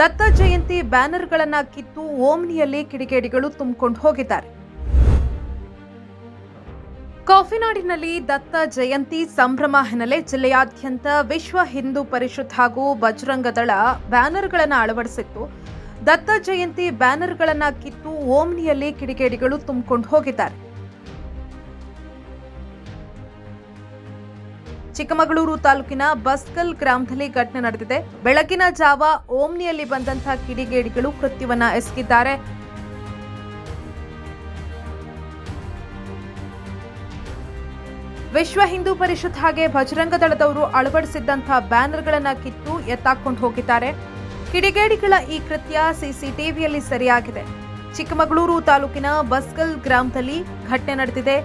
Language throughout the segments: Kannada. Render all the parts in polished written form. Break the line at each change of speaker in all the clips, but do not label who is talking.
ದತ್ತ ಜಯಂತಿ ಬ್ಯಾನರ್ಗಳನ್ನ ಕಿತ್ತು ಓಮ್ನಿಯಲ್ಲಿ ಕಿಡಿಗೇಡಿಗಳು ತುಂಬಿಕೊಂಡು ಹೋಗಿದ್ದಾರೆ. ಕಾಫಿನಾಡಿನಲ್ಲಿ ದತ್ತ ಜಯಂತಿ ಸಂಭ್ರಮ ಹಿನ್ನೆಲೆ ಜಿಲ್ಲೆಯಾದ್ಯಂತ ವಿಶ್ವ ಹಿಂದೂ ಪರಿಷತ್ ಹಾಗೂ ಬಜರಂಗ ದಳ ಬ್ಯಾನರ್ಗಳನ್ನು ಅಳವಡಿಸಿತ್ತು. ದತ್ತ ಜಯಂತಿ ಬ್ಯಾನರ್ಗಳನ್ನ ಕಿತ್ತು ಓಮ್ನಿಯಲ್ಲಿ ಕಿಡಿಗೇಡಿಗಳು ತುಂಬಿಕೊಂಡು ಹೋಗಿದ್ದಾರೆ. ಚಿಕ್ಕಮಗಳೂರು ತಾಲೂಕಿನ ಬಸ್ಕಲ್ ಗ್ರಾಮದಲ್ಲಿ ಘಟನೆ ನಡೆದಿದೆ. ಬೆಳಗಿನ ಜಾವ ಓಮ್ನಿಯಲ್ಲಿ ಬಂದಂತಹ ಕಿಡಿಗೇಡಿಗಳು ಕೃತ್ಯವನ್ನ ಎಸಗಿದ್ದಾರೆ. ವಿಶ್ವ ಹಿಂದೂ ಪರಿಷತ್ ಹಾಗೆ ಬಜರಂಗ ದಳದವರು ಅಳವಡಿಸಿದ್ದಂತಹ ಬ್ಯಾನರ್ಗಳನ್ನ ಕಿತ್ತು ಎತ್ತಾಕೊಂಡು ಹೋಗಿದ್ದಾರೆ. ಕಿಡಿಗೇಡಿಗಳ ಈ ಕೃತ್ಯ ಸಿಸಿಟಿವಿಯಲ್ಲಿ ಸೆರೆಯಾಗಿದೆ. ಚಿಕ್ಕಮಗಳೂರು ತಾಲೂಕಿನ ಬಸ್ಕಲ್ ಗ್ರಾಮದಲ್ಲಿ ಘಟನೆ ನಡೆದಿದೆ.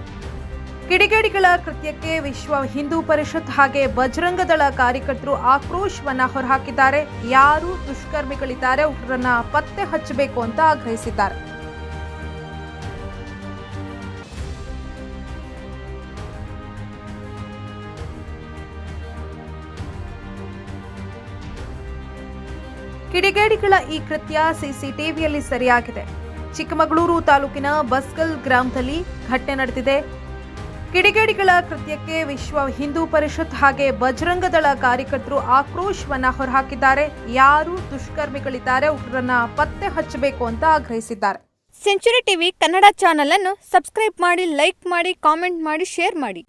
ಕಿಡಿಗೇಡಿಗಳ ಕೃತ್ಯಕ್ಕೆ ವಿಶ್ವ ಹಿಂದೂ ಪರಿಷತ್ ಹಾಗೆ ಬಜರಂಗ ದಳ ಕಾರ್ಯಕರ್ತರು ಆಕ್ರೋಶವನ್ನ ಹೊರಹಾಕಿದ್ದಾರೆ. ಯಾರು ದುಷ್ಕರ್ಮಿಗಳಿದ್ದಾರೆ ಅವರನ್ನ ಪತ್ತೆ ಹಚ್ಚಬೇಕು ಅಂತ ಆಗ್ರಹಿಸಿದ್ದಾರೆ. ಕಿಡಿಗೇಡಿಗಳ ಈ ಕೃತ್ಯ ಸಿಸಿಟಿವಿಯಲ್ಲಿ ಸೆರೆಯಾಗಿದೆ. ಚಿಕ್ಕಮಗಳೂರು ತಾಲೂಕಿನ ಬಸ್ಕಲ್ ಗ್ರಾಮದಲ್ಲಿ ಘಟನೆ ನಡೆದಿದೆ. ಕಿಡಿಗೇಡಿಗಳ ಕೃತ್ಯಕ್ಕೆ ವಿಶ್ವ ಹಿಂದೂ ಪರಿಷತ್ ಹಾಗೆ ಬಜರಂಗ ದಳ ಕಾರ್ಯಕರ್ತರು ಆಕ್ರೋಶವನ್ನ ಹೊರಹಾಕಿದ್ದಾರೆ. ಯಾರು ದುಷ್ಕರ್ಮಿಗಳಿದ್ದಾರೆ ಅವರನ್ನ ಪತ್ತೆ ಹಚ್ಚಬೇಕು ಅಂತ ಆಗ್ರಹಿಸಿದ್ದಾರೆ.
ಸೆಂಚುರಿ ಟಿವಿ ಕನ್ನಡ ಚಾನೆಲ್ ಅನ್ನು ಸಬ್ಸ್ಕ್ರೈಬ್ ಮಾಡಿ, ಲೈಕ್ ಮಾಡಿ, ಕಾಮೆಂಟ್ ಮಾಡಿ, ಶೇರ್ ಮಾಡಿ.